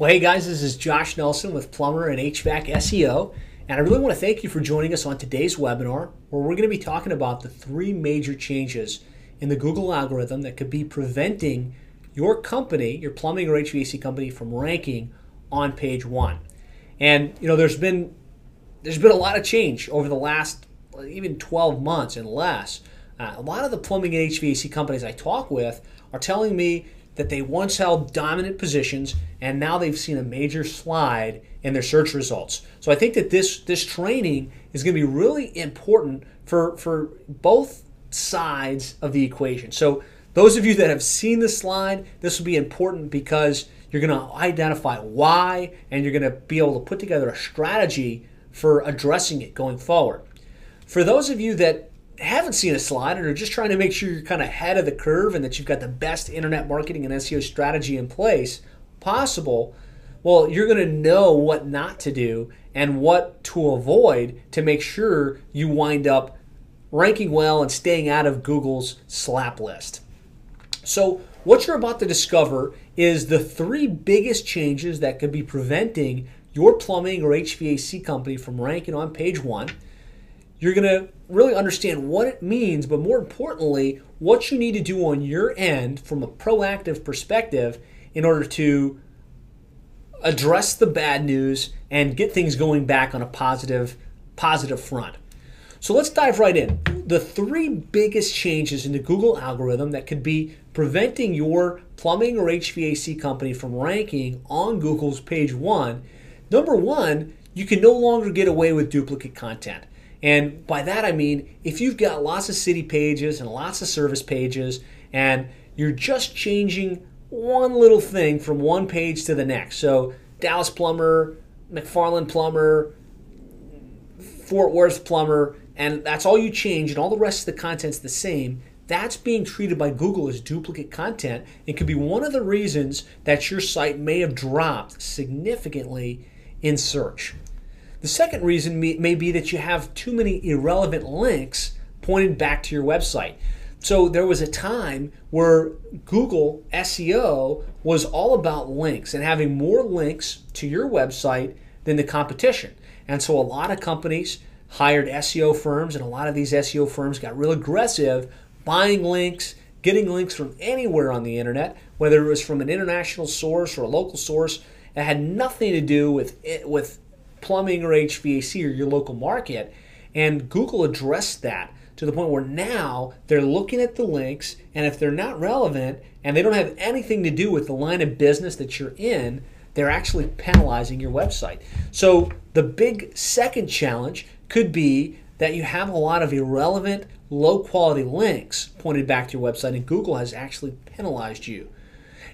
Well, hey guys, this is Josh Nelson with Plumber and HVAC SEO, and I really want to thank you for joining us on today's webinar, where we're going to be talking about the three major changes in the Google algorithm that could be preventing your company, your plumbing or HVAC company, from ranking on page one. And there's been a lot of change over the last even 12 months and less. A lot of the plumbing and HVAC companies I talk with are telling me that they once held dominant positions and now they've seen a major slide in their search results. So I think that this training is going to be really important for both sides of the equation. So those of you that have seen this slide, this will be important because you're going to identify why and you're going to be able to put together a strategy for addressing it going forward. For those of you that haven't seen a slide and are just trying to make sure you're kind of ahead of the curve and that you've got the best internet marketing and SEO strategy in place possible, well, you're going to know what not to do and what to avoid to make sure you wind up ranking well and staying out of Google's slap list. So what you're about to discover is the three biggest changes that could be preventing your plumbing or HVAC company from ranking on page one. You're going to really understand what it means, but more importantly, what you need to do on your end from a proactive perspective in order to address the bad news and get things going back on a positive front. So let's dive right in. The three biggest changes in the Google algorithm that could be preventing your plumbing or HVAC company from ranking on Google's page one. Number one, you can no longer get away with duplicate content. And by that I mean, if you've got lots of city pages and lots of service pages and you're just changing one little thing from one page to the next. So Dallas Plumber, McFarland Plumber, Fort Worth Plumber, and that's all you change and all the rest of the content's the same, that's being treated by Google as duplicate content and could be one of the reasons that your site may have dropped significantly in search. The second reason may be that you have too many irrelevant links pointed back to your website. So there was a time where Google SEO was all about links and having more links to your website than the competition. And so a lot of companies hired SEO firms, and a lot of these SEO firms got real aggressive buying links, getting links from anywhere on the internet, whether it was from an international source or a local source. It had nothing to do with plumbing or HVAC or your local market, and Google addressed that to the point where now they're looking at the links, and if they're not relevant and they don't have anything to do with the line of business that you're in, they're actually penalizing your website. So the big second challenge could be that you have a lot of irrelevant, low-quality links pointed back to your website, and Google has actually penalized you.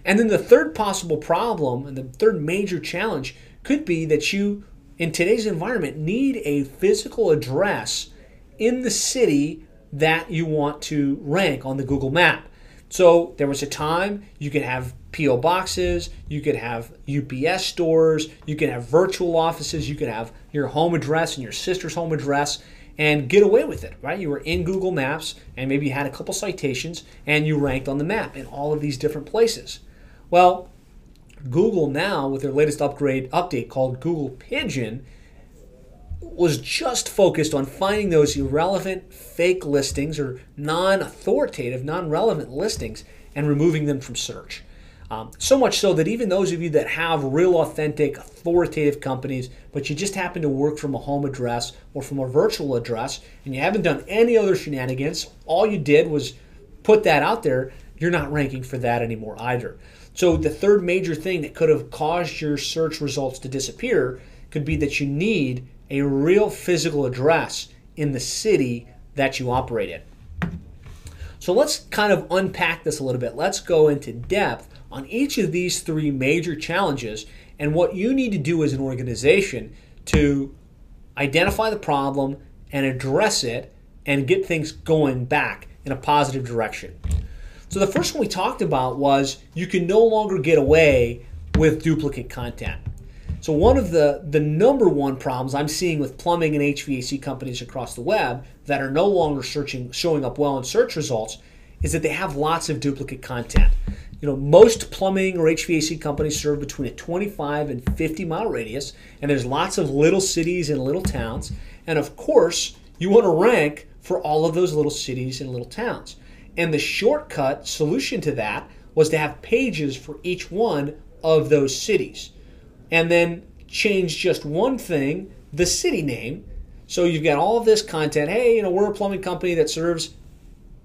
And then the third possible problem, and the third major challenge, could be that you, in today's environment, need a physical address in the city that you want to rank on the Google map. So there was a time you could have P.O. boxes, you could have UPS stores, you could have virtual offices, you could have your home address and your sister's home address and get away with it, right? You were in Google Maps and maybe you had a couple citations and you ranked on the map in all of these different places. Well, Google now, with their latest update called Google Pigeon, was just focused on finding those irrelevant fake listings or non-authoritative, non-relevant listings and removing them from search. So much so that even those of you that have real authentic, authoritative companies, but you just happen to work from a home address or from a virtual address and you haven't done any other shenanigans, all you did was put that out there, you're not ranking for that anymore either. So the third major thing that could have caused your search results to disappear could be that you need a real physical address in the city that you operate in. So let's kind of unpack this a little bit. Let's go into depth on each of these three major challenges and what you need to do as an organization to identify the problem and address it and get things going back in a positive direction. So the first one we talked about was you can no longer get away with duplicate content. So one of the number one problems I'm seeing with plumbing and HVAC companies across the web that are no longer showing up well in search results is that they have lots of duplicate content. Most plumbing or HVAC companies serve between a 25 and 50-mile radius, and there's lots of little cities and little towns. And of course, you want to rank for all of those little cities and little towns. And the shortcut solution to that was to have pages for each one of those cities. And then change just one thing, the city name. So you've got all of this content. Hey, we're a plumbing company that serves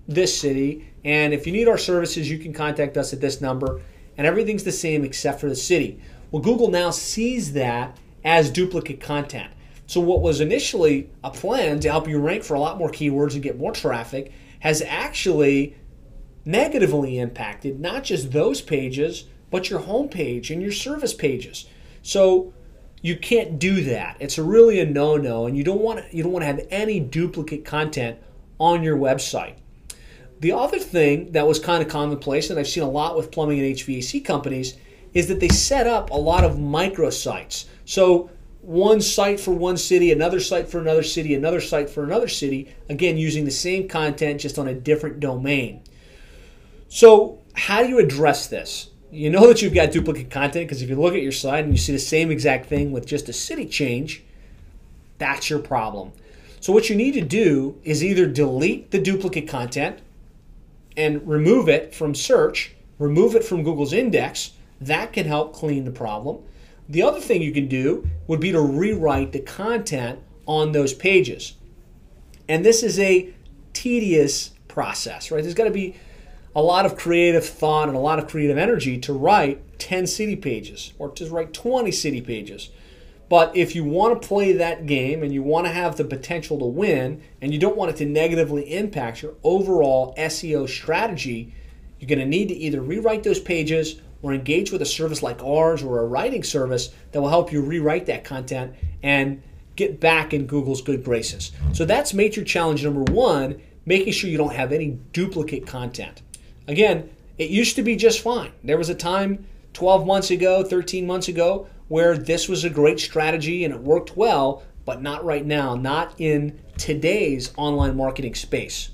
this city, and if you need our services, you can contact us at this number, and everything's the same except for the city. Well, Google now sees that as duplicate content. So what was initially a plan to help you rank for a lot more keywords and get more traffic has actually negatively impacted not just those pages, but your home page and your service pages. So you can't do that. It's really a no-no, and you don't want to have any duplicate content on your website. The other thing that was kind of commonplace, and I've seen a lot with plumbing and HVAC companies, is that they set up a lot of microsites. So one site for one city, another site for another city, another site for another city, again, using the same content just on a different domain. So how do you address this? You know that you've got duplicate content because if you look at your site and you see the same exact thing with just a city change, that's your problem. So what you need to do is either delete the duplicate content and remove it from search, remove it from Google's index. That can help clean the problem. The other thing you can do would be to rewrite the content on those pages. And this is a tedious process, right? There's got to be a lot of creative thought and a lot of creative energy to write 10 city pages or to write 20 city pages. But if you want to play that game and you want to have the potential to win and you don't want it to negatively impact your overall SEO strategy, you're going to need to either rewrite those pages or engage with a service like ours or a writing service that will help you rewrite that content and get back in Google's good graces. So that's major challenge number one, making sure you don't have any duplicate content. Again, it used to be just fine. There was a time 12 months ago, 13 months ago, where this was a great strategy and it worked well, but not right now, not in today's online marketing space.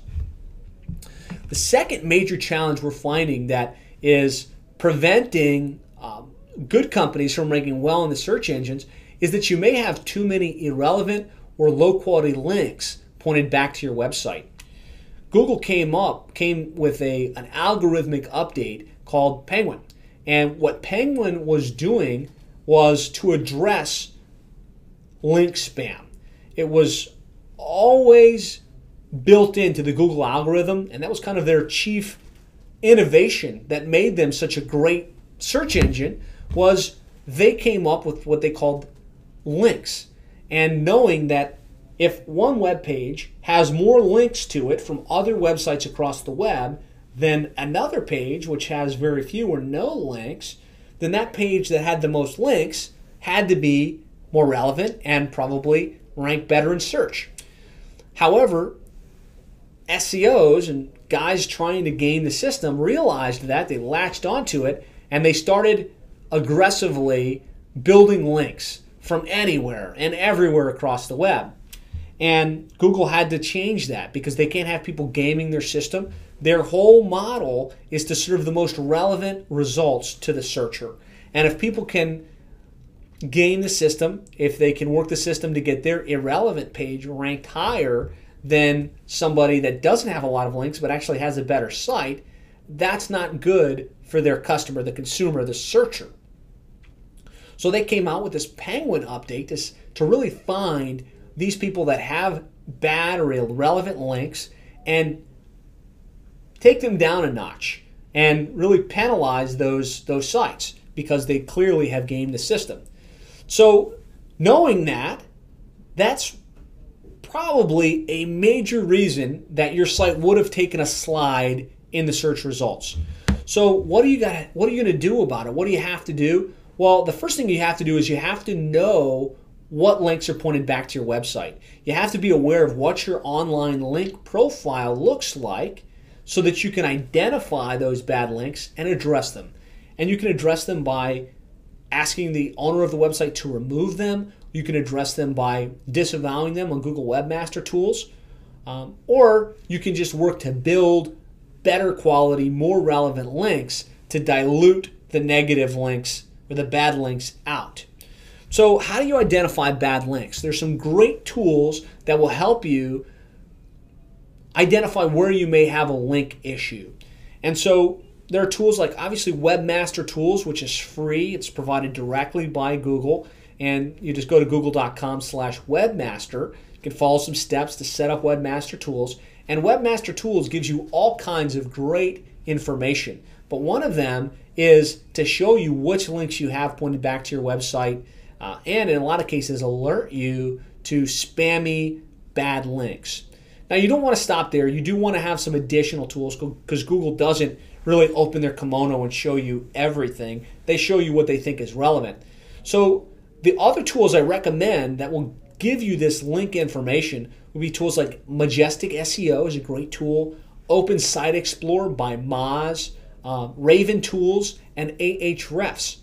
The second major challenge we're finding that is preventing good companies from ranking well in the search engines is that you may have too many irrelevant or low quality links pointed back to your website. Google came with an algorithmic update called Penguin. And what Penguin was doing was to address link spam. It was always built into the Google algorithm, and that was kind of their chief innovation that made them such a great search engine, was they came up with what they called links. And knowing that if one web page has more links to it from other websites across the web than another page which has very few or no links, then that page that had the most links had to be more relevant and probably rank better in search. However, SEOs and guys trying to game the system realized that, they latched onto it, and they started aggressively building links from anywhere and everywhere across the web. And Google had to change that because they can't have people gaming their system. Their whole model is to serve the most relevant results to the searcher. And if people can game the system, if they can work the system to get their irrelevant page ranked higher than somebody that doesn't have a lot of links but actually has a better site, that's not good for their customer, the consumer, the searcher. So they came out with this Penguin update to really find these people that have bad or irrelevant links and take them down a notch and really penalize those sites because they clearly have gamed the system. So knowing that, that's probably a major reason that your site would have taken a slide in the search results. So what are you going to do about it? What do you have to do? Well, the first thing you have to do is you have to know what links are pointed back to your website. You have to be aware of what your online link profile looks like so that you can identify those bad links and address them. And you can address them by asking the owner of the website to remove them. You can address them by disavowing them on Google Webmaster Tools. Or you can just work to build better quality, more relevant links to dilute the negative links or the bad links out. So how do you identify bad links? There's some great tools that will help you identify where you may have a link issue. And so there are tools like obviously Webmaster Tools, which is free. It's provided directly by Google. And you just go to google.com/webmaster. You can follow some steps to set up Webmaster Tools. And Webmaster Tools gives you all kinds of great information. But one of them is to show you which links you have pointed back to your website, and in a lot of cases alert you to spammy bad links. Now you don't want to stop there. You do want to have some additional tools because Google doesn't really open their kimono and show you everything. They show you what they think is relevant. So the other tools I recommend that will give you this link information would be tools like Majestic SEO is a great tool, Open Site Explorer by Moz, Raven Tools, and Ahrefs.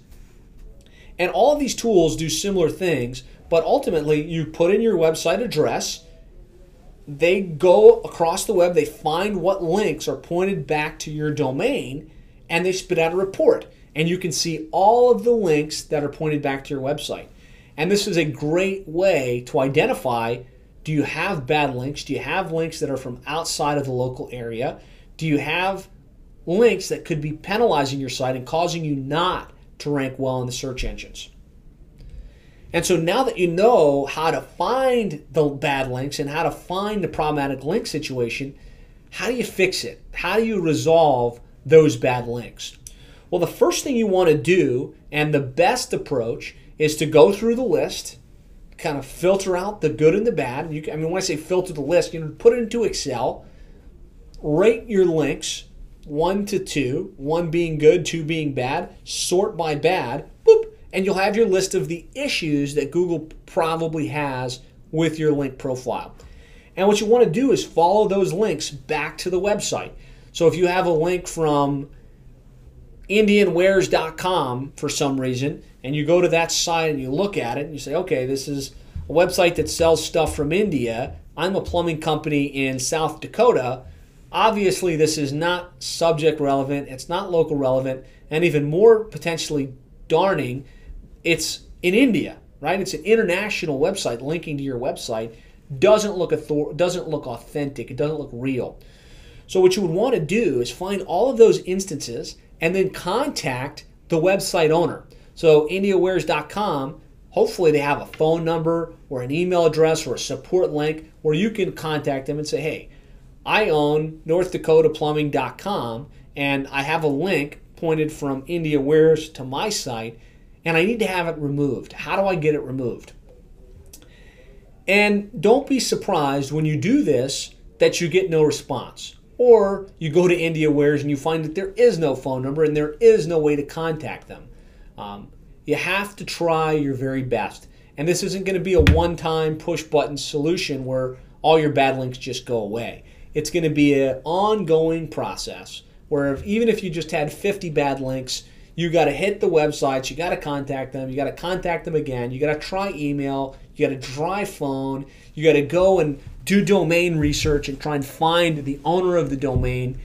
And all of these tools do similar things, but ultimately you put in your website address, they go across the web, they find what links are pointed back to your domain, and they spit out a report. And you can see all of the links that are pointed back to your website. And this is a great way to identify, do you have bad links? Do you have links that are from outside of the local area? Do you have links that could be penalizing your site and causing you not to rank well in the search engines? And so now that you know how to find the bad links and how to find the problematic link situation, how do you fix it? How do you resolve those bad links? Well, the first thing you want to do, and the best approach, is to go through the list, kind of filter out the good and the bad. When I say filter the list, put it into Excel, rate your links 1 to 2, 1 being good, 2 being bad, sort by bad, boop, and you'll have your list of the issues that Google probably has with your link profile. And what you want to do is follow those links back to the website. So if you have a link from IndianWares.com for some reason, and you go to that site and you look at it and you say, okay, this is a website that sells stuff from India. I'm a plumbing company in South Dakota. Obviously, this is not subject relevant. It's not local relevant. And even more potentially darning, it's in India, right? It's an international website linking to your website. Doesn't look authentic. It doesn't look real. So what you would want to do is find all of those instances and then contact the website owner. So IndiaWares.com, hopefully they have a phone number or an email address or a support link where you can contact them and say, hey, I own NorthDakotaPlumbing.com and I have a link pointed from IndiaWares to my site and I need to have it removed. How do I get it removed? And don't be surprised when you do this that you get no response. Or you go to IndiaWares and you find that there is no phone number and there is no way to contact them. You have to try your very best. And this isn't going to be a one-time push-button solution where all your bad links just go away. It's going to be an ongoing process where even if you just had 50 bad links, you got to hit the websites, you got to contact them, you got to contact them again, you got to try email, you got to try phone, you got to go and do domain research and try and find the owner of the domain.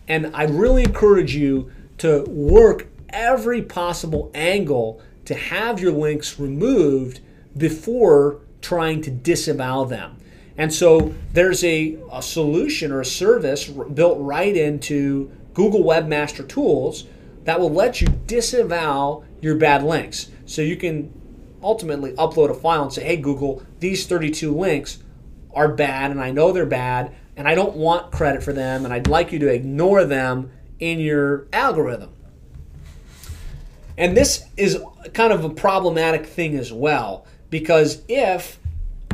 And I really encourage you to work every possible angle to have your links removed before trying to disavow them. And so there's a solution or a service built right into Google Webmaster Tools that will let you disavow your bad links. So you can ultimately upload a file and say, hey Google, these 32 links are bad and I know they're bad and I don't want credit for them and I'd like you to ignore them in your algorithm. And this is kind of a problematic thing as well, because if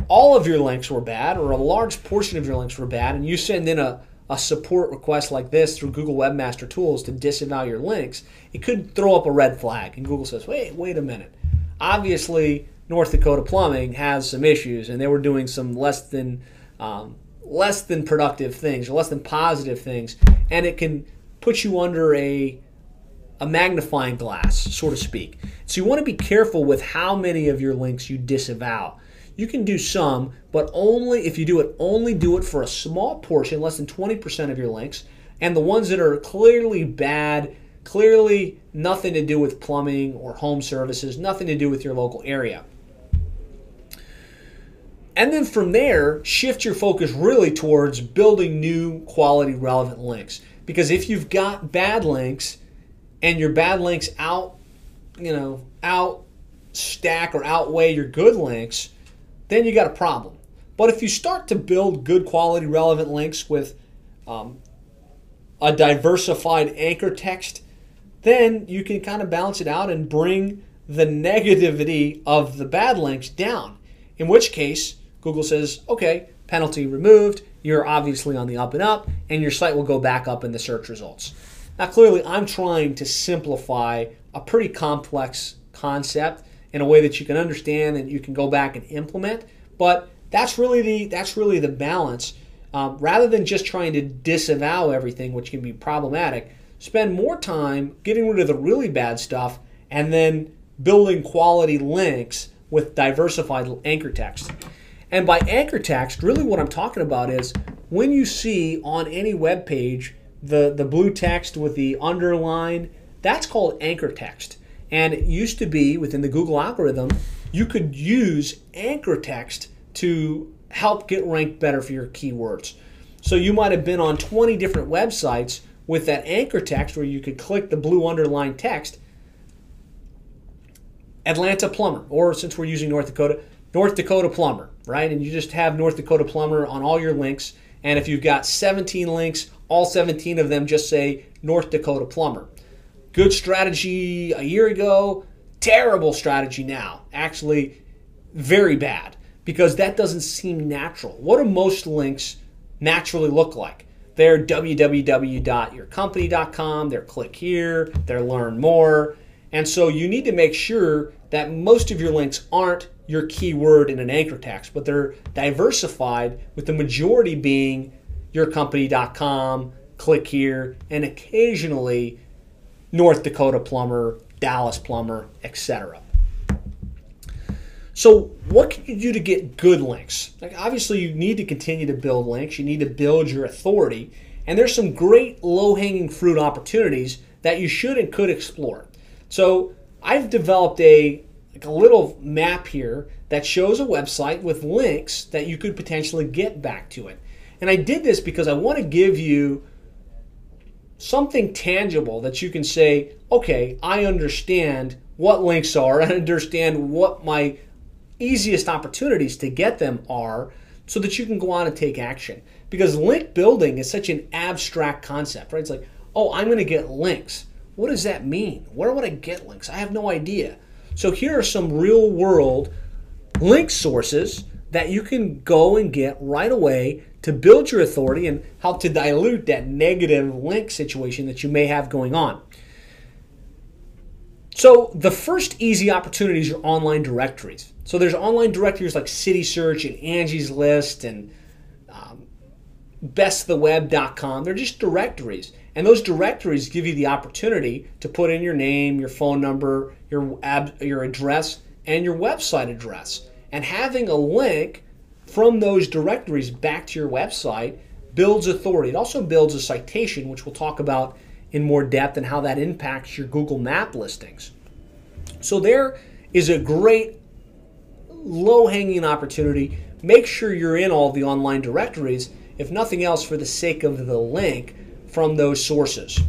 all of your links were bad or a large portion of your links were bad and you send in a support request like this through Google Webmaster Tools to disavow your links, it could throw up a red flag. And Google says, wait a minute. Obviously, North Dakota Plumbing has some issues and they were doing some less than productive things or less than positive things. And it can put you under a magnifying glass, so to speak. So you want to be careful with how many of your links you disavow. You can do some, but only if you do it, only do it for a small portion, less than 20% of your links. And the ones that are clearly bad, Clearly nothing to do with plumbing or home services, nothing to do with your local area. And then from there, shift your focus really towards building new quality relevant links. Because if you've got bad links and your bad links outstack or outweigh your good links, then you got a problem. But if you start to build good quality relevant links with a diversified anchor text, then you can kind of balance it out and bring the negativity of the bad links down. In which case, Google says, okay, penalty removed, you're obviously on the up and up, and your site will go back up in the search results. Now, clearly, I'm trying to simplify a pretty complex concept in a way that you can understand and you can go back and implement, but that's really the balance. Rather than just trying to disavow everything, which can be problematic, spend more time getting rid of the really bad stuff and then building quality links with diversified anchor text. And by anchor text, really what I'm talking about is when you see on any web page the blue text with the underline, that's called anchor text. And it used to be within the Google algorithm, you could use anchor text to help get ranked better for your keywords. So you might have been on 20 different websites with that anchor text where you could click the blue underlined text, Atlanta plumber, or since we're using North Dakota plumber, right? And you just have North Dakota plumber on all your links. And if you've got 17 links, all 17 of them just say North Dakota plumber. Good strategy a year ago, terrible strategy now. Actually, very bad, because that doesn't seem natural. What do most links naturally look like? They're www.yourcompany.com, they're click here, they're learn more. And so you need to make sure that most of your links aren't your keyword in an anchor text, but they're diversified, with the majority being yourcompany.com, click here, and occasionally North Dakota plumber, Dallas plumber, etc. So what can you do to get good links? Like, obviously, you need to continue to build links. You need to build your authority. And there's some great low-hanging fruit opportunities that you should and could explore. So I've developed a little map here that shows a website with links that you could potentially get back to it. And I did this because I want to give you something tangible that you can say, okay, I understand what links are. I understand what my easiest opportunities to get them are, so that you can go on and take action. Because link building is such an abstract concept, right? It's like, oh, I'm going to get links. What does that mean? Where would I get links? I have no idea. So here are some real world link sources that you can go and get right away to build your authority and help to dilute that negative link situation that you may have going on. So the first easy opportunity is your online directories. So there's online directories like CitySearch and Angie's List and besttheweb.com. They're just directories. And those directories give you the opportunity to put in your name, your phone number, your address, and your website address. And having a link from those directories back to your website builds authority. It also builds a citation, which we'll talk about in more depth, and how that impacts your Google Map listings. So there is a great low-hanging opportunity. Make sure you're in all the online directories, if nothing else for the sake of the link from those sources.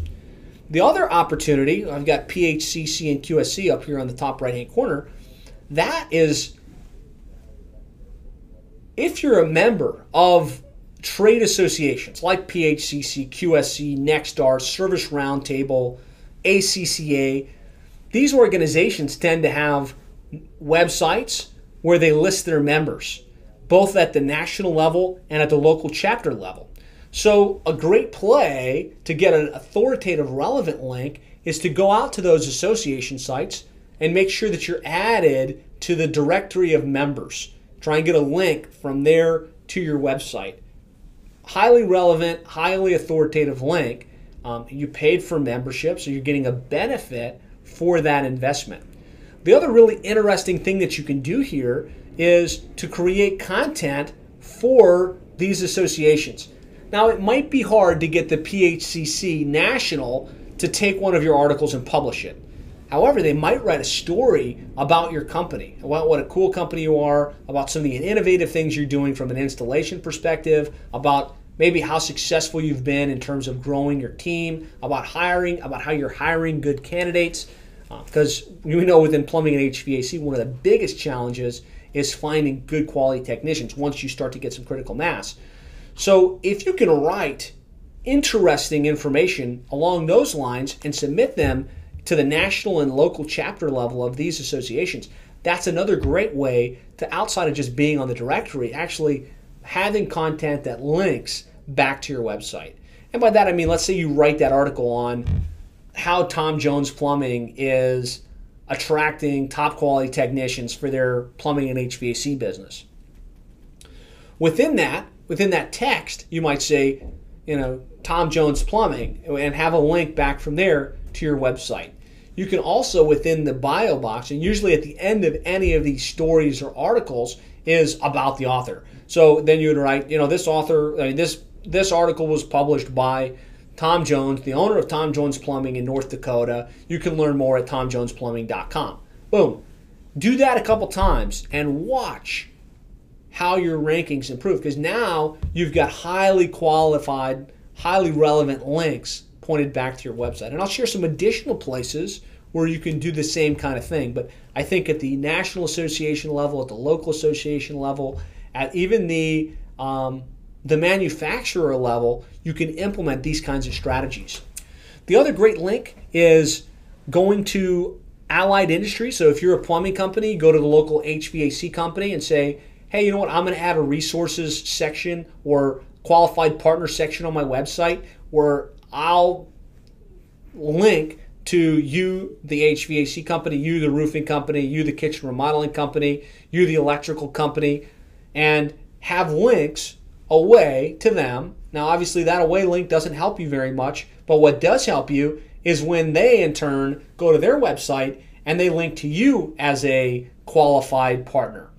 The other opportunity, I've got PHCC and QSC up here on the top right-hand corner. That is, if you're a member of trade associations like PHCC, QSC, Nexstar, Service Roundtable, ACCA, these organizations tend to have websites where they list their members, both at the national level and at the local chapter level. So a great play to get an authoritative, relevant link is to go out to those association sites and make sure that you're added to the directory of members. Try and get a link from there to your website. Highly relevant, highly authoritative link. You paid for membership, so you're getting a benefit for that investment. The other really interesting thing that you can do here is to create content for these associations. Now, it might be hard to get the PHCC National to take one of your articles and publish it. However, they might write a story about your company, about what a cool company you are, about some of the innovative things you're doing from an installation perspective, about maybe how successful you've been in terms of growing your team, about hiring, about how you're hiring good candidates. Because we know within plumbing and HVAC, one of the biggest challenges is finding good quality technicians once you start to get some critical mass. So if you can write interesting information along those lines and submit them to the national and local chapter level of these associations, that's another great way to, outside of just being on the directory, actually having content that links back to your website. And by that I mean, let's say you write that article on how Tom Jones Plumbing is attracting top quality technicians for their plumbing and HVAC business. Within that text, you might say, Tom Jones Plumbing, and have a link back from there to your website. You can also, within the bio box, and usually at the end of any of these stories or articles, is about the author. So then you would write, this author, this article was published by Tom Jones, the owner of Tom Jones Plumbing in North Dakota. You can learn more at tomjonesplumbing.com. Boom. Do that a couple times and watch how your rankings improve, because now you've got highly qualified, highly relevant links pointed back to your website. And I'll share some additional places where you can do the same kind of thing. But I think at the national association level, at the local association level, at even the manufacturer level, you can implement these kinds of strategies. The other great link is going to allied industry. So if you're a plumbing company, go to the local HVAC company and say, hey, you know what, I'm going to add a resources section or qualified partner section on my website where I'll link to you, the HVAC company, you, the roofing company, you, the kitchen remodeling company, you, the electrical company, and have links away to them. Now, obviously, that away link doesn't help you very much, but what does help you is when they, in turn, go to their website and they link to you as a qualified partner.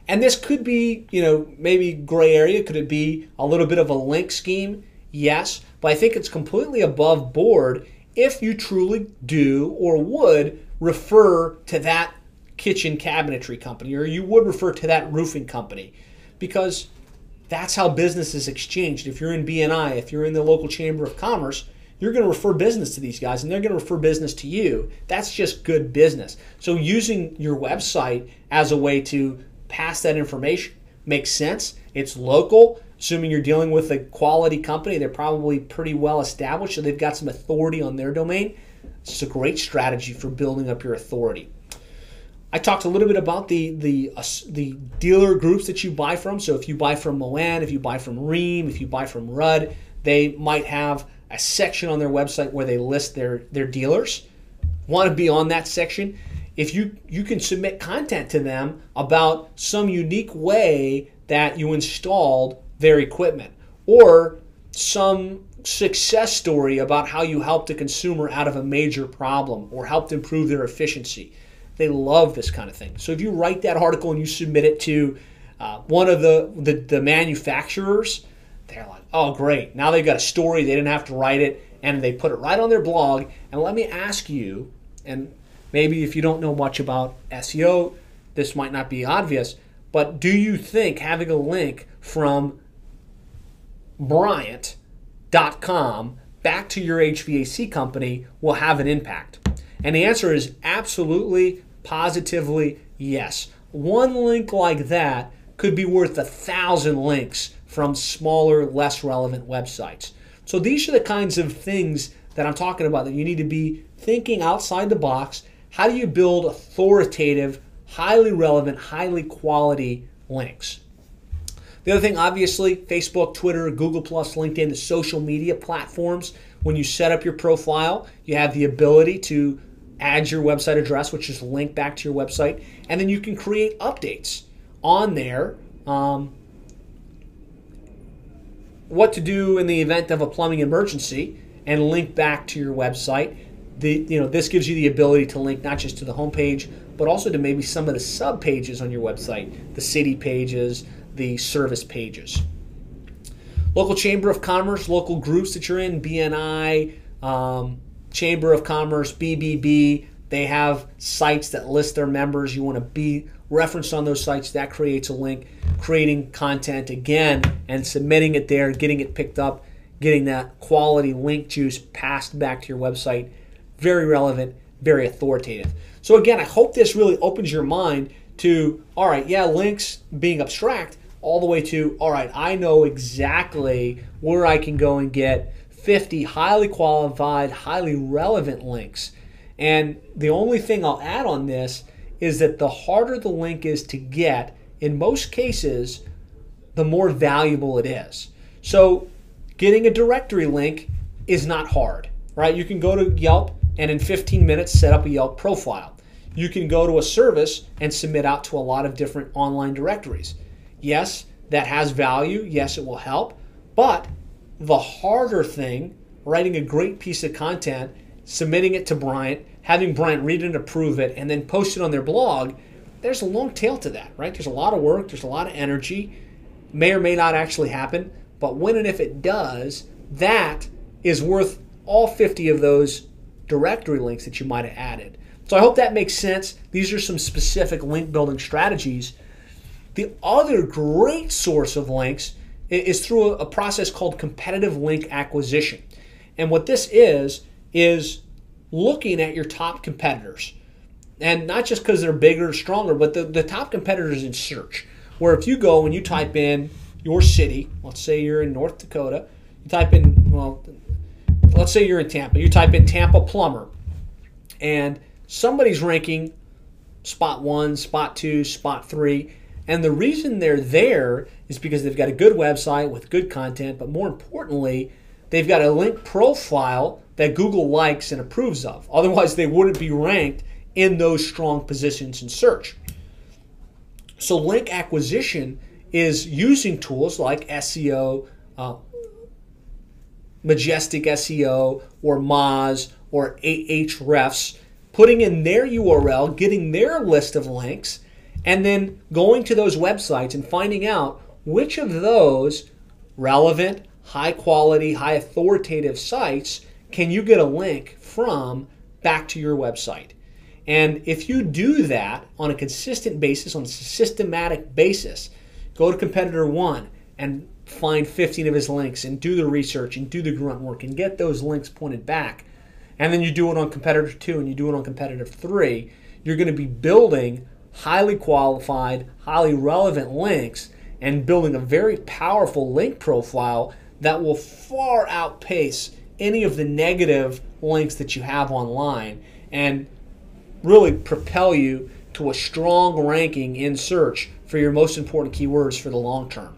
And this could be, maybe gray area. Could it be a little bit of a link scheme? Yes, but I think it's completely above board if you truly do or would refer to that kitchen cabinetry company, or you would refer to that roofing company, because that's how business is exchanged. If you're in BNI, if you're in the local chamber of commerce, you're going to refer business to these guys and they're going to refer business to you. That's just good business. So using your website as a way to pass that information makes sense. It's local. Assuming you're dealing with a quality company, they're probably pretty well established, so they've got some authority on their domain. It's a great strategy for building up your authority. I talked a little bit about the dealer groups that you buy from. So if you buy from Moen, if you buy from Rheem, if you buy from Rudd, they might have a section on their website where they list their dealers. Want to be on that section? If you can submit content to them about some unique way that you installed their equipment, or some success story about how you helped a consumer out of a major problem or helped improve their efficiency. They love this kind of thing. So if you write that article and you submit it to one of the manufacturers, they're like, oh, great. Now they've got a story. They didn't have to write it, and they put it right on their blog. And let me ask you, and maybe if you don't know much about SEO, this might not be obvious, but do you think having a link from Bryant.com back to your HVAC company will have an impact? And the answer is absolutely, positively yes. One link like that could be worth 1,000 links from smaller, less relevant websites. So these are the kinds of things that I'm talking about that you need to be thinking outside the box. How do you build authoritative, highly relevant, highly quality links? The other thing, obviously, Facebook, Twitter, Google+, LinkedIn, the social media platforms. When you set up your profile, you have the ability to add your website address, which is linked back to your website, and then you can create updates on there. What to do in the event of a plumbing emergency, and link back to your website. This gives you the ability to link not just to the homepage, but also to maybe some of the sub pages on your website, the city pages, the service pages. Local Chamber of Commerce, local groups that you're in, BNI, Chamber of Commerce, BBB, they have sites that list their members. You want to be referenced on those sites. That creates a link. Creating content again and submitting it there, getting it picked up, getting that quality link juice passed back to your website. Very relevant, very authoritative. So again, I hope this really opens your mind to, all right, yeah, links being abstract, all the way to, all right, I know exactly where I can go and get 50 highly qualified, highly relevant links. And the only thing I'll add on this is that the harder the link is to get, in most cases, the more valuable it is. So getting a directory link is not hard, right? You can go to Yelp and in 15 minutes set up a Yelp profile. You can go to a service and submit out to a lot of different online directories. Yes, that has value. Yes, it will help. But the harder thing, writing a great piece of content, submitting it to Bryant, having Bryant read it and approve it, and then post it on their blog, there's a long tail to that, right? There's a lot of work, there's a lot of energy, may or may not actually happen, but when and if it does, that is worth all 50 of those directory links that you might have added. So I hope that makes sense. These are some specific link building strategies. The other great source of links is through a process called competitive link acquisition. And what this is looking at your top competitors. And not just because they're bigger or stronger, but the top competitors in search. Where if you go and you type in your city, let's say you're in North Dakota, you type in, well, let's say you're in Tampa, you type in Tampa plumber, and somebody's ranking spot 1, spot 2, spot 3, and the reason they're there is because they've got a good website with good content, but more importantly, they've got a link profile that Google likes and approves of. Otherwise, they wouldn't be ranked in those strong positions in search. So link acquisition is using tools like SEO, Majestic SEO, or Moz, or Ahrefs, putting in their URL, getting their list of links, and then going to those websites and finding out which of those relevant, high quality, high authoritative sites can you get a link from back to your website. And if you do that on a consistent basis, on a systematic basis, go to competitor 1 and find 15 of his links and do the research and do the grunt work and get those links pointed back. And then you do it on competitor 2 and you do it on competitor 3, you're going to be building highly qualified, highly relevant links and building a very powerful link profile that will far outpace any of the negative links that you have online and really propel you to a strong ranking in search for your most important keywords for the long term.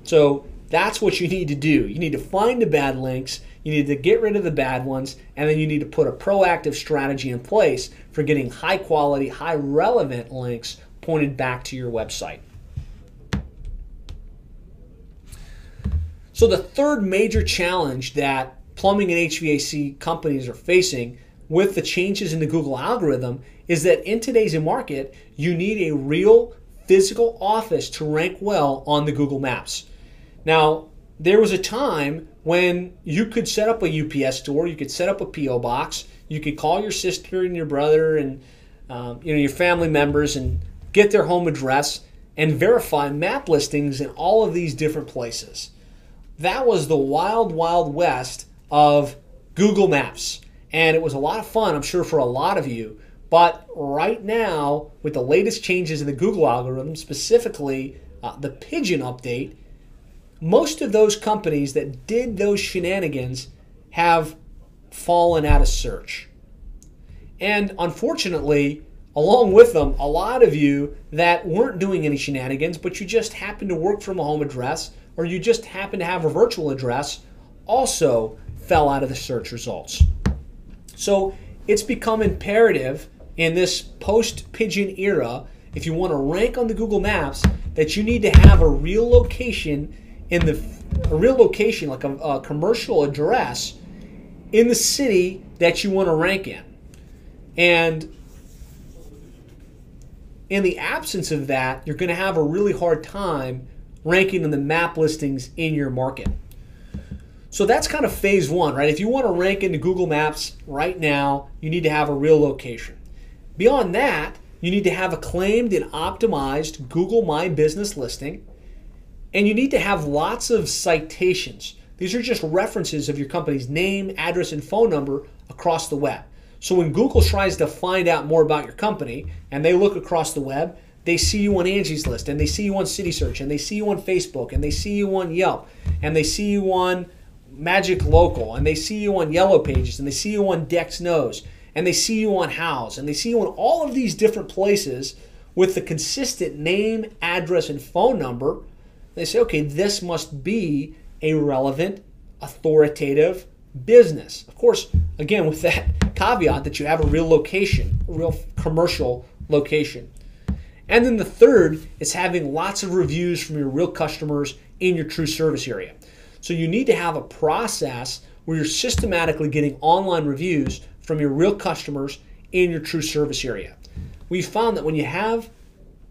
So that's what you need to do. You need to find the bad links, you need to get rid of the bad ones, and then you need to put a proactive strategy in place for getting high quality, high relevant links pointed back to your website. So the third major challenge that plumbing and HVAC companies are facing with the changes in the Google algorithm is that in today's market, you need a real physical office to rank well on the Google Maps. Now, there was a time when you could set up a UPS store, you could set up a P.O. box, you could call your sister and your brother and your family members and get their home address and verify map listings in all of these different places. That was the wild, wild west of Google Maps. And it was a lot of fun, I'm sure, for a lot of you. But right now, with the latest changes in the Google algorithm, specifically the Pigeon update, most of those companies that did those shenanigans have fallen out of search. And unfortunately, along with them, a lot of you that weren't doing any shenanigans, but you just happened to work from a home address or you just happen to have a virtual address, also fell out of the search results. So it's become imperative in this post-Pigeon era, if you want to rank on the Google Maps, that you need to have a real location like a commercial address in the city that you want to rank in. And in the absence of that, you're going to have a really hard time ranking in the map listings in your market. So that's kind of phase one, right? If you want to rank into Google Maps right now, you need to have a real location. Beyond that, you need to have a claimed and optimized Google My Business listing, and you need to have lots of citations. These are just references of your company's name, address, and phone number across the web. So when Google tries to find out more about your company and they look across the web, they see you on Angie's List, and they see you on City Search, and they see you on Facebook, and they see you on Yelp, and they see you on Magic Local, and they see you on Yellow Pages, and they see you on Dex Knows, and they see you on House, and they see you on all of these different places with the consistent name, address, and phone number. They say, okay, this must be a relevant, authoritative business. Of course, again, with that caveat that you have a real location, a real commercial location. And then the third is having lots of reviews from your real customers in your true service area. So you need to have a process where you're systematically getting online reviews from your real customers in your true service area. We found that when you have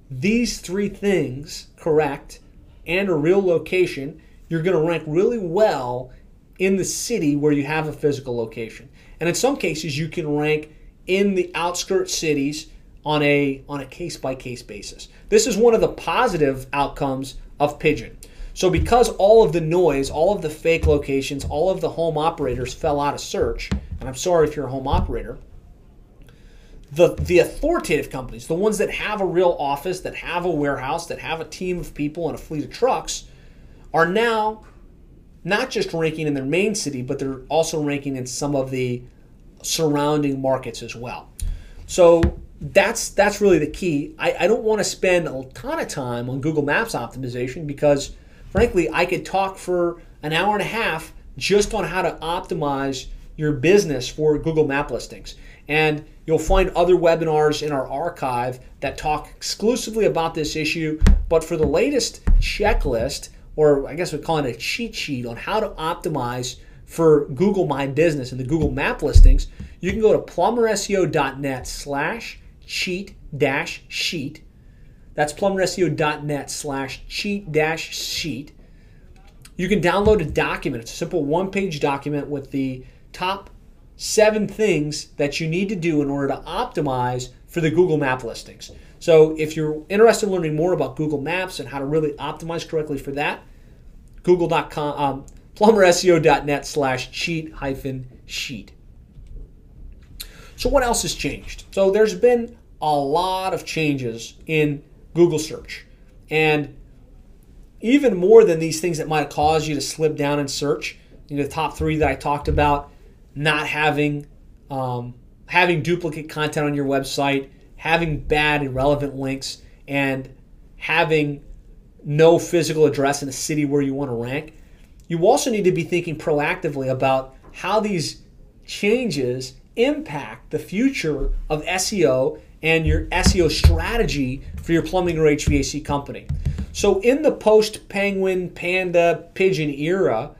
these three things correct and a real location, you're going to rank really well in the city where you have a physical location. And in some cases, you can rank in the outskirts cities on a case-by-case basis. This is one of the positive outcomes of Pigeon. So because all of the noise, all of the fake locations, all of the home operators fell out of search, and I'm sorry if you're a home operator, the authoritative companies, the ones that have a real office, that have a warehouse, that have a team of people and a fleet of trucks, are now not just ranking in their main city, but they're also ranking in some of the surrounding markets as well. So that's really the key. I don't want to spend a ton of time on Google Maps optimization because, frankly, I could talk for an hour and a half just on how to optimize your business for Google Map listings. And you'll find other webinars in our archive that talk exclusively about this issue. But for the latest checklist, or I guess we're calling it a cheat sheet on how to optimize for Google My Business and the Google Map listings, you can go to plumberseo.net/cheat-sheet. That's plumberseo.net/cheat-sheet. You can download a document. It's a simple one-page document with the top 7 things that you need to do in order to optimize for the Google Map listings. So if you're interested in learning more about Google Maps and how to really optimize correctly for that, google.com, plumberseo.net/cheat-sheet. So what else has changed? So there's been a lot of changes in Google search. And even more than these things that might cause you to slip down in search, the top 3 that I talked about, not having duplicate content on your website, having bad irrelevant links, and having no physical address in a city where you want to rank, you also need to be thinking proactively about how these changes impact the future of SEO and your SEO strategy for your plumbing or HVAC company. So in the post-Penguin, Panda, Pigeon era,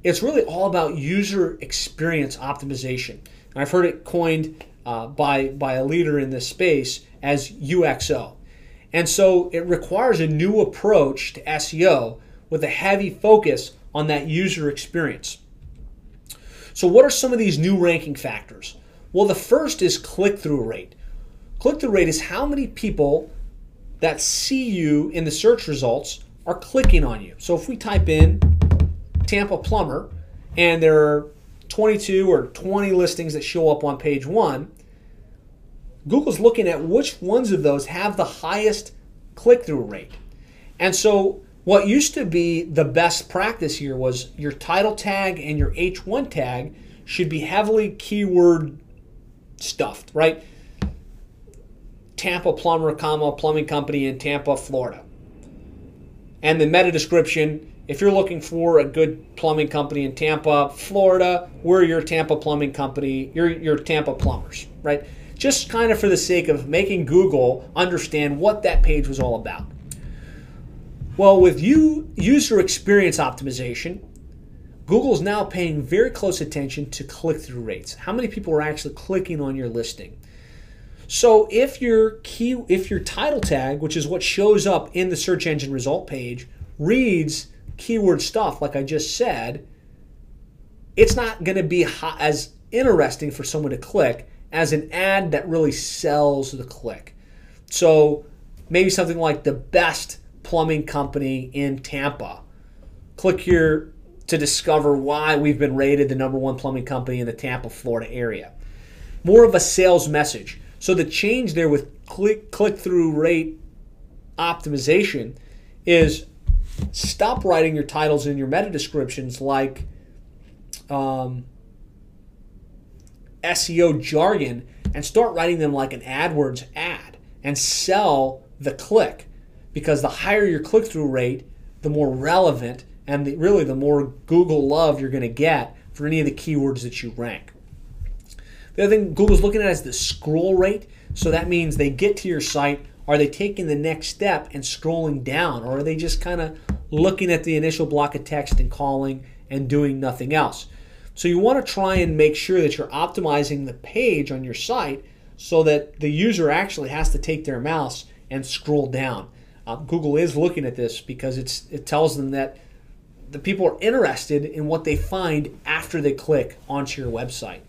it's really all about user experience optimization. And I've heard it coined by a leader in this space as UXO. And so it requires a new approach to SEO with a heavy focus on that user experience. So what are some of these new ranking factors? Well, the first is click-through rate. Click-through rate is how many people that see you in the search results are clicking on you. So if we type in Tampa plumber and there are 22 or 20 listings that show up on page 1, Google's looking at which ones of those have the highest click-through rate. And so what used to be the best practice here was your title tag and your H1 tag should be heavily keyword stuffed, right? Tampa plumber, plumbing company in Tampa, Florida. And the meta description, if you're looking for a good plumbing company in Tampa, Florida, we're your Tampa plumbing company, you're your Tampa plumbers, right? Just kind of for the sake of making Google understand what that page was all about. Well, with user experience optimization, Google's now paying very close attention to click-through rates. How many people are actually clicking on your listing? So if your title tag, which is what shows up in the search engine result page, reads keyword stuff like I just said, it's not going to be as interesting for someone to click as an ad that really sells the click. So maybe something like the best plumbing company in Tampa. Click here to discover why we've been rated the #1 plumbing company in the Tampa, Florida area. More of a sales message. So the change there with click-through rate optimization is stop writing your titles and your meta descriptions like SEO jargon and start writing them like an AdWords ad and sell the click, because the higher your click-through rate, the more relevant and really the more Google love you're going to get for any of the keywords that you rank. The other thing Google's looking at is the scroll rate. So that means they get to your site. Are they taking the next step and scrolling down? Or are they just kind of looking at the initial block of text and calling and doing nothing else? So you want to try and make sure that you're optimizing the page on your site so that the user actually has to take their mouse and scroll down. Google is looking at this because it tells them that the people are interested in what they find after they click onto your website.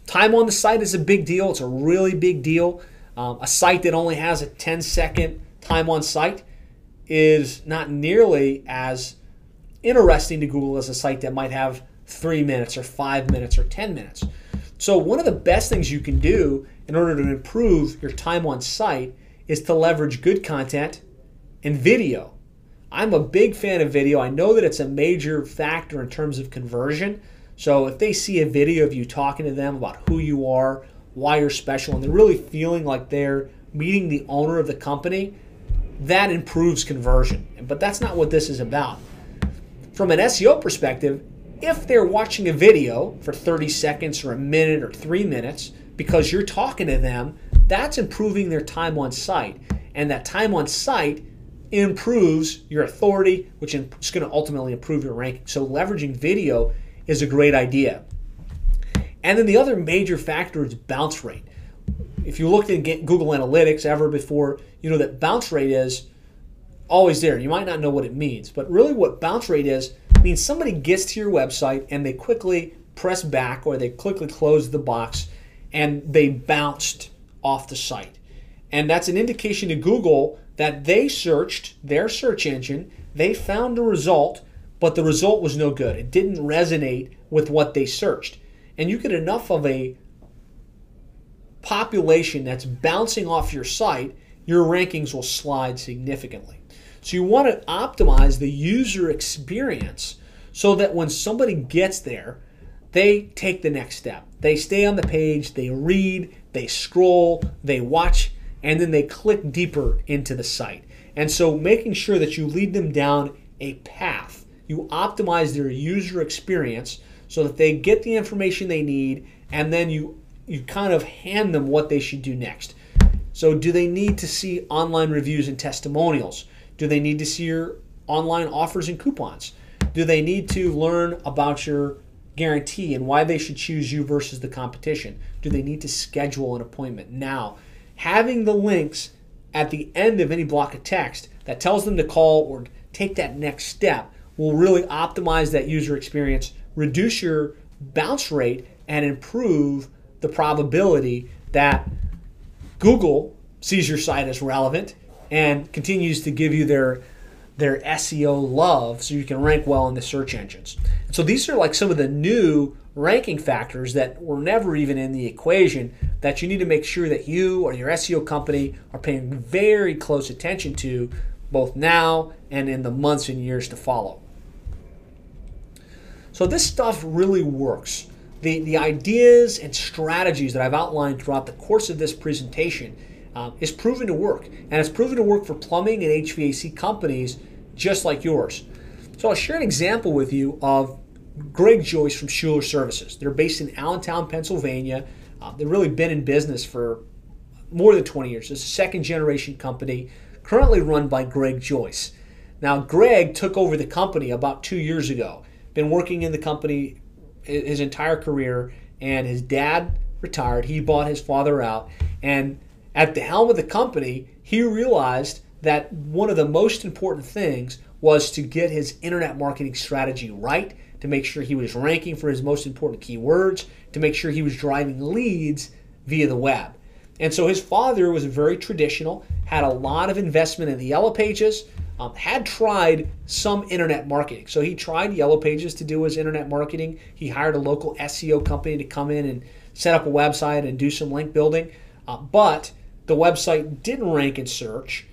Time on the site is a big deal. It's a really big deal. A site that only has a 10-second time on site is not nearly as interesting to Google as a site that might have 3 minutes or 5 minutes or 10 minutes. So one of the best things you can do in order to improve your time on site is to leverage good content and video. I'm a big fan of video. I know that it's a major factor in terms of conversion. So if they see a video of you talking to them about who you are, why you're special, and they're really feeling like they're meeting the owner of the company, that improves conversion. But that's not what this is about. From an SEO perspective, if they're watching a video for 30 seconds or a minute or 3 minutes because you're talking to them, that's improving their time on site. And that time on site improves your authority, which is going to ultimately improve your ranking. So leveraging video is a great idea. And then the other major factor is bounce rate. If you looked at Google Analytics ever before, you know that bounce rate is always there. You might not know what it means, but really what bounce rate is means somebody gets to your website and they quickly press back or they quickly close the box and they bounced off the site. And that's an indication to Google that they searched their search engine, they found a result, but the result was no good. It didn't resonate with what they searched. And you get enough of a population that's bouncing off your site, your rankings will slide significantly. So you want to optimize the user experience so that when somebody gets there, they take the next step. They stay on the page, they read, they scroll, they watch, and then they click deeper into the site. And so making sure that you lead them down a path. You optimize their user experience so that they get the information they need, and then you kind of hand them what they should do next. So do they need to see online reviews and testimonials? Do they need to see your online offers and coupons? Do they need to learn about your guarantee and why they should choose you versus the competition? Do they need to schedule an appointment now? Having the links at the end of any block of text that tells them to call or take that next step will really optimize that user experience, reduce your bounce rate, and improve the probability that Google sees your site as relevant and continues to give you their SEO love so you can rank well in the search engines. So these are like some of the new ranking factors that were never even in the equation that you need to make sure that you or your SEO company are paying very close attention to both now and in the months and years to follow. So this stuff really works. The ideas and strategies that I've outlined throughout the course of this presentation is proven to work. And it's proven to work for plumbing and HVAC companies just like yours. So I'll share an example with you of Greg Joyce from Schuler Services. They're based in Allentown, Pennsylvania. They've really been in business for more than 20 years. It's a second-generation company currently run by Greg Joyce. Now, Greg took over the company about 2 years ago. Been working in the company his entire career, and his dad retired. He bought his father out, and at the helm of the company, he realized that one of the most important things was to get his internet marketing strategy right, to make sure he was ranking for his most important keywords, to make sure he was driving leads via the web. And so his father was very traditional, had a lot of investment in the Yellow Pages, had tried some internet marketing. So he tried Yellow Pages to do his internet marketing. He hired a local SEO company to come in and set up a website and do some link building. But the website didn't rank in search,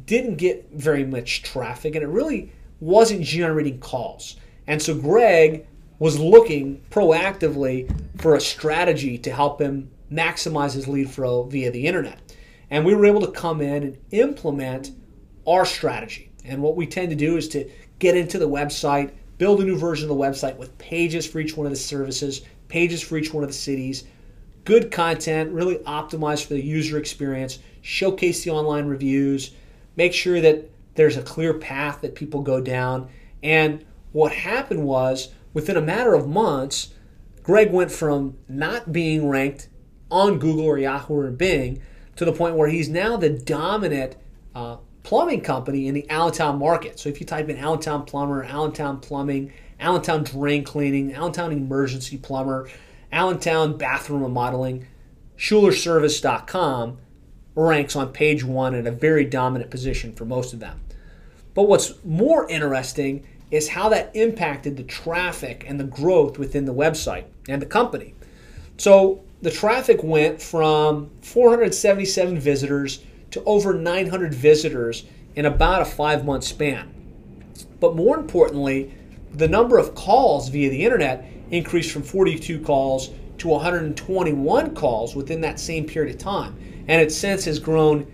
didn't get very much traffic, and it really wasn't generating calls. And so Greg was looking proactively for a strategy to help him maximize his lead flow via the internet. And we were able to come in and implement our strategy. And what we tend to do is to get into the website, build a new version of the website with pages for each one of the services, pages for each one of the cities, good content, really optimized for the user experience, showcase the online reviews, make sure that there's a clear path that people go down. And what happened was, within a matter of months, Greg went from not being ranked on Google or Yahoo or Bing to the point where he's now the dominant plumbing company in the Allentown market. So if you type in Allentown plumber, Allentown plumbing, Allentown drain cleaning, Allentown emergency plumber, Allentown bathroom remodeling, SchulerService.com ranks on page 1 in a very dominant position for most of them. But what's more interesting is how that impacted the traffic and the growth within the website and the company. So the traffic went from 477 visitors to over 900 visitors in about a 5-month span. But more importantly, the number of calls via the internet increased from 42 calls to 121 calls within that same period of time. And it since has grown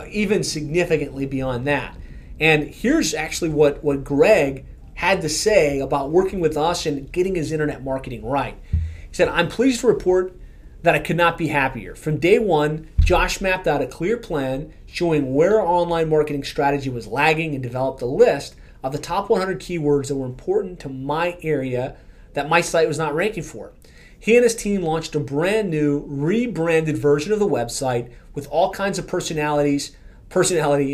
even significantly beyond that. And here's actually what Greg had to say about working with us and getting his internet marketing right. He said, "I'm pleased to report that I could not be happier. From day one, Josh mapped out a clear plan showing where our online marketing strategy was lagging and developed a list of the top 100 keywords that were important to my area that my site was not ranking for. He and his team launched a brand new, rebranded version of the website with all kinds of personality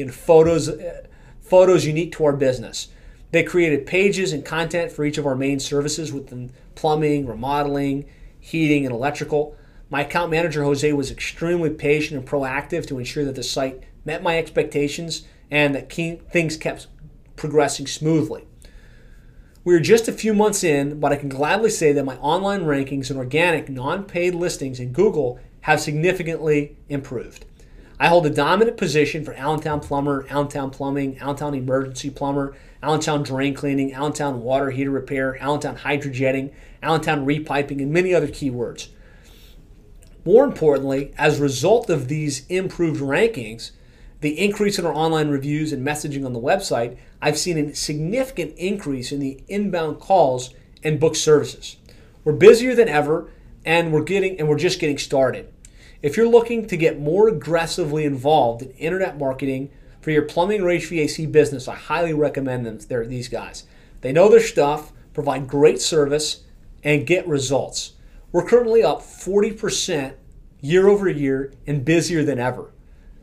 and photos unique to our business. They created pages and content for each of our main services within plumbing, remodeling, heating, and electrical. My account manager, Jose, was extremely patient and proactive to ensure that the site met my expectations and that things kept progressing smoothly. We are just a few months in, but I can gladly say that my online rankings and organic non-paid listings in Google have significantly improved. I hold a dominant position for Allentown plumber, Allentown plumbing, Allentown emergency plumber, Allentown drain cleaning, Allentown water heater repair, Allentown hydrojetting, Allentown repiping, and many other keywords. More importantly, as a result of these improved rankings, the increase in our online reviews and messaging on the website, I've seen a significant increase in the inbound calls and booked services. We're busier than ever, and we're just getting started. If you're looking to get more aggressively involved in internet marketing for your plumbing or HVAC business, I highly recommend them. These guys. They know their stuff, provide great service, and get results. We're currently up 40% year over year and busier than ever.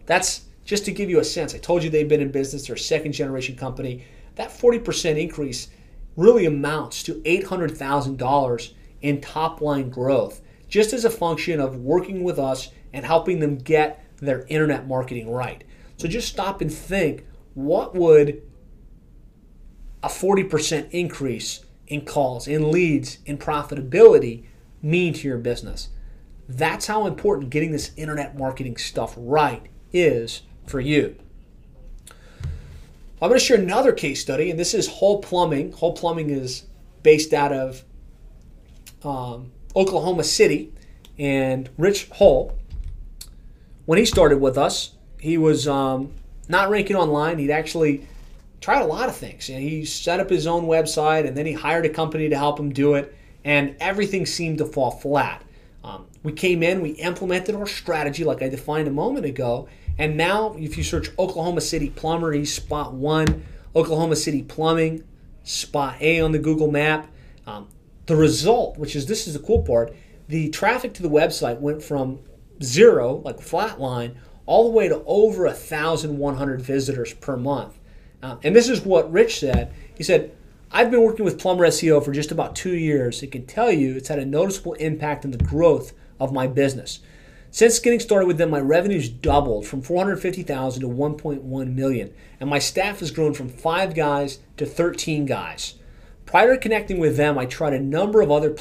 That's just to give you a sense. I told you they've been in business. They're a second-generation company. That 40% increase really amounts to $800,000 in top-line growth, just as a function of working with us and helping them get their internet marketing right. So just stop and think, what would a 40% increase in calls, in leads, in profitability mean to your business? That's how important getting this internet marketing stuff right is for you. I'm going to share another case study, and this is Hull Plumbing. Hull Plumbing is based out of Oklahoma City, and Rich Hull, when he started with us, he was not ranking online. He'd actually tried a lot of things. And he set up his own website, and then he hired a company to help him do it, and everything seemed to fall flat. We came in, we implemented our strategy like I defined a moment ago, and now if you search Oklahoma City Plumber, he's spot 1. Oklahoma City Plumbing, spot A on the Google map. The result, this is the cool part, the traffic to the website went from 0, like a flat line, all the way to over 1,100 visitors per month. And this is what Rich said. He said, I've been working with Plumber SEO for just about 2 years. It can tell you it's had a noticeable impact on the growth of my business. Since getting started with them, my revenue's doubled from $450,000 to $1.1 million, and my staff has grown from 5 guys to 13 guys. Prior to connecting with them, I tried a number of other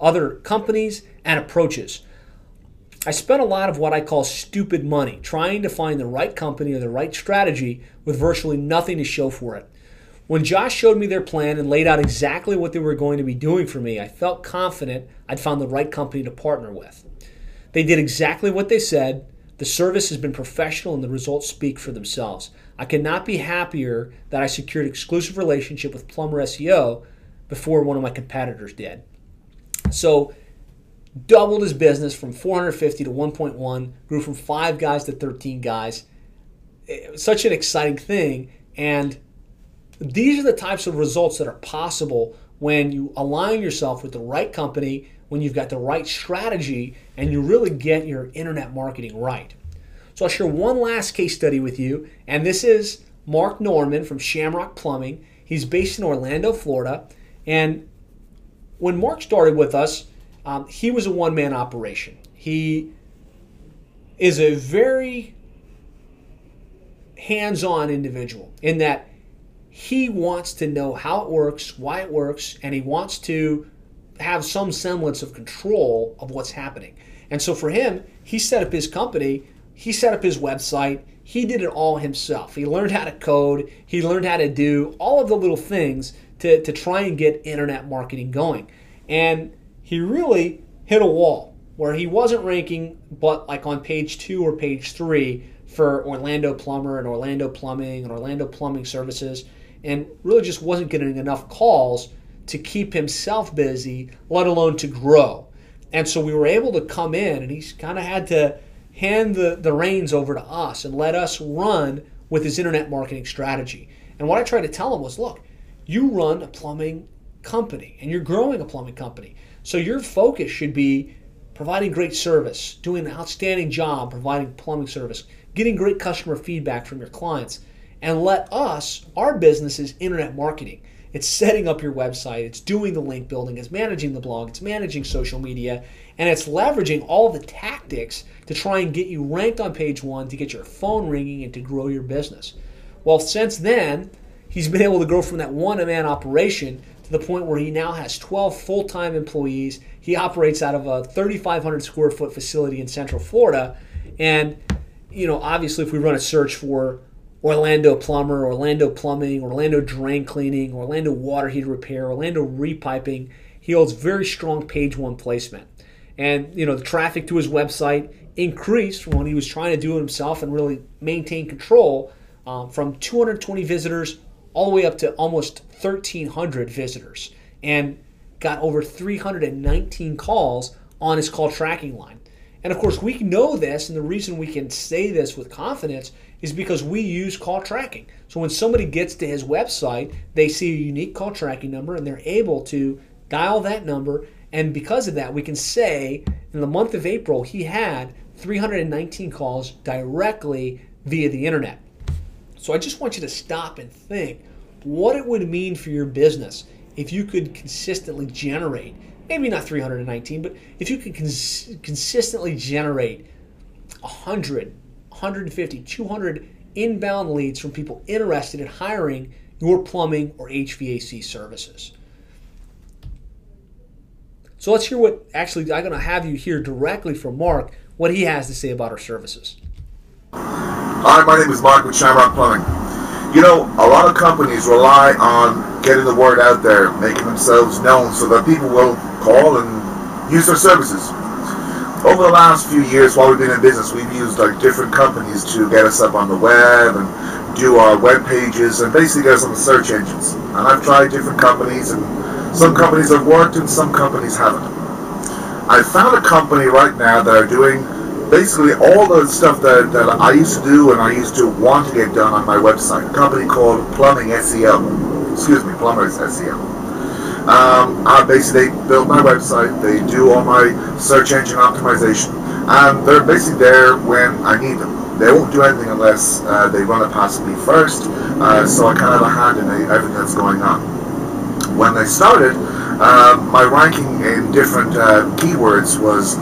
other companies and approaches. I spent a lot of what I call stupid money trying to find the right company or the right strategy with virtually nothing to show for it. When Josh showed me their plan and laid out exactly what they were going to be doing for me, I felt confident I'd found the right company to partner with. They did exactly what they said. The service has been professional and the results speak for themselves. I could not be happier that I secured an exclusive relationship with Plumber SEO before one of my competitors did. So, doubled his business from 450 to 1.1, grew from 5 guys to 13 guys. It was such an exciting thing, and these are the types of results that are possible when you align yourself with the right company, when you've got the right strategy, and you really get your internet marketing right. So I'll share one last case study with you, and this is Mark Norman from Shamrock Plumbing. He's based in Orlando, Florida, and when Mark started with us, he was a one-man operation. He is a very hands-on individual in that he wants to know how it works, why it works, and he wants to have some semblance of control of what's happening. And so for him, he set up his company, he set up his website, he did it all himself. He learned how to code, he learned how to do all of the little things to try and get internet marketing going. And he really hit a wall where he wasn't ranking but like on page 2 or page 3 for Orlando Plumber and Orlando Plumbing and Orlando Plumbing Services, and really just wasn't getting enough calls to keep himself busy, let alone to grow. And so we were able to come in, and he's kind of had to hand the reins over to us and let us run with his internet marketing strategy. And what I tried to tell him was, look, you run a plumbing company and you're growing a plumbing company. So your focus should be providing great service, doing an outstanding job providing plumbing service, getting great customer feedback from your clients, and let us, our business is internet marketing. It's setting up your website, it's doing the link building, it's managing the blog, it's managing social media, and it's leveraging all the tactics to try and get you ranked on page 1, to get your phone ringing, and to grow your business. Well, since then, he's been able to grow from that one-man operation to the point where he now has 12 full-time employees. He operates out of a 3,500 square foot facility in Central Florida. And, you know, obviously if we run a search for Orlando Plumber, Orlando Plumbing, Orlando Drain Cleaning, Orlando Water Heater Repair, Orlando Repiping, he holds very strong page 1 placement. And, you know, the traffic to his website increased from when he was trying to do it himself and really maintain control from 220 visitors all the way up to almost 1,300 visitors, and got over 319 calls on his call tracking line. And of course, we know this, and the reason we can say this with confidence is because we use call tracking. So when somebody gets to his website, they see a unique call tracking number, and they're able to dial that number. And because of that, we can say in the month of April, he had 319 calls directly via the internet. So I just want you to stop and think what it would mean for your business if you could consistently generate, maybe not 319, but if you could consistently generate 100, 150, 200 inbound leads from people interested in hiring your plumbing or HVAC services. So let's hear what, actually, I'm going to have you hear directly from Mark, what he has to say about our services. Hi, my name is Mark with Shamrock Plumbing. You know, a lot of companies rely on getting the word out there, making themselves known so that people will call and use their services. Over the last few years while we've been in business, we've used different companies to get us up on the web and do our web pages and basically get us on the search engines. And I've tried different companies, and some companies have worked and some companies haven't. I found a company right now that are doing basically all the stuff that I used to do and I used to want to get done on my website. A company called Plumbing SEO. Excuse me, Plumbers SEO. Basically, they built my website, they do all my search engine optimization, and they're basically there when I need them. they won't do anything unless they run it past me first. So I kind of have a hand in everything that's going on. When I started, my ranking in different keywords was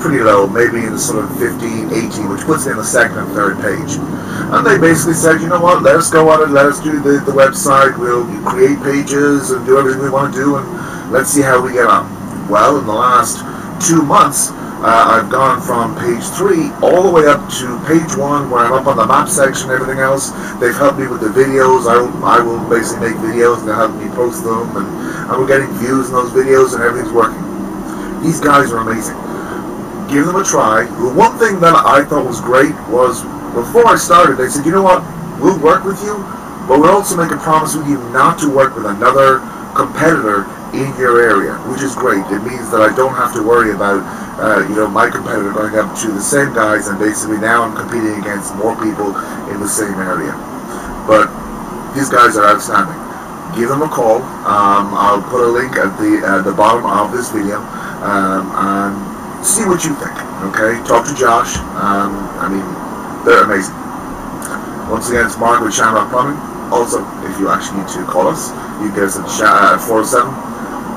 pretty low, maybe in the sort of 15, 18, which puts me in the second and third page. And they basically said, you know what, let us go on it, let us do the website, we'll create pages and do everything we want to do, and let's see how we get on. Well, in the last 2 months, I've gone from page 3 all the way up to page 1, where I'm up on the map section and everything else. They've helped me with the videos. I will basically make videos and they'll help me post them, and we're getting views in those videos and everything's working. These guys are amazing. Give them a try. The one thing that I thought was great was, before I started, they said, you know what, we'll work with you, but we'll also make a promise with you not to work with another competitor in your area, which is great. It means that I don't have to worry about my competitor going up to the same guys, and basically now I'm competing against more people in the same area. But these guys are outstanding. Give them a call. I'll put a link at the bottom of this video, and see what you think. Okay, talk to Josh. They're amazing. Once again, it's Mark with Shamrock Plumbing. Also, if you actually need to call us, you can get us at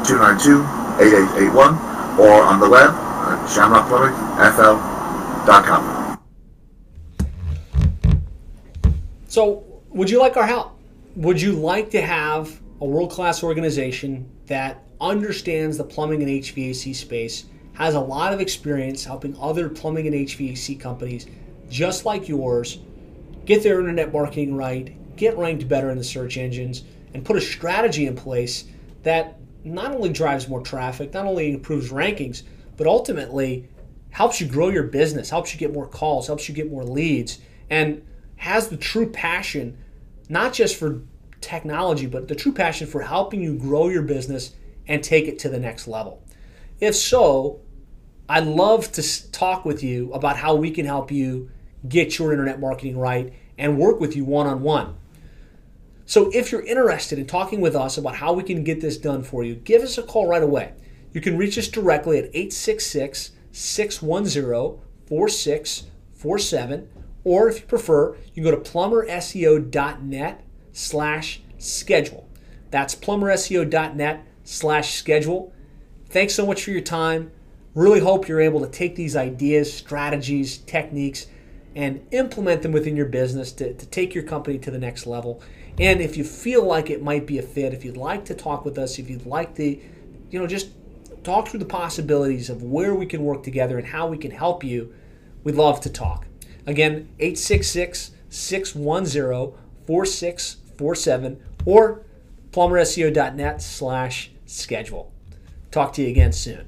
407-292-8881, or on the web at shamrockplumbingfl.com. So, would you like our help? Would you like to have a world-class organization that understands the plumbing and HVAC space, has a lot of experience helping other plumbing and HVAC companies just like yours get their internet marketing right, get ranked better in the search engines, and put a strategy in place that not only drives more traffic, not only improves rankings, but ultimately helps you grow your business, helps you get more calls, helps you get more leads, and has the true passion, not just for technology, but the true passion for helping you grow your business and take it to the next level? If so, I'd love to talk with you about how we can help you get your internet marketing right and work with you one-on-one. So if you're interested in talking with us about how we can get this done for you, give us a call right away. You can reach us directly at 866-610-4647, or if you prefer, you can go to plumberseo.net/schedule. That's plumberseo.net/schedule. Thanks so much for your time. Really hope you're able to take these ideas, strategies, techniques, and implement them within your business to take your company to the next level. And if you feel like it might be a fit, if you'd like to talk with us, if you'd like to, just talk through the possibilities of where we can work together and how we can help you, we'd love to talk. Again, 866-610-4647 or plumberseo.net/schedule. Talk to you again soon.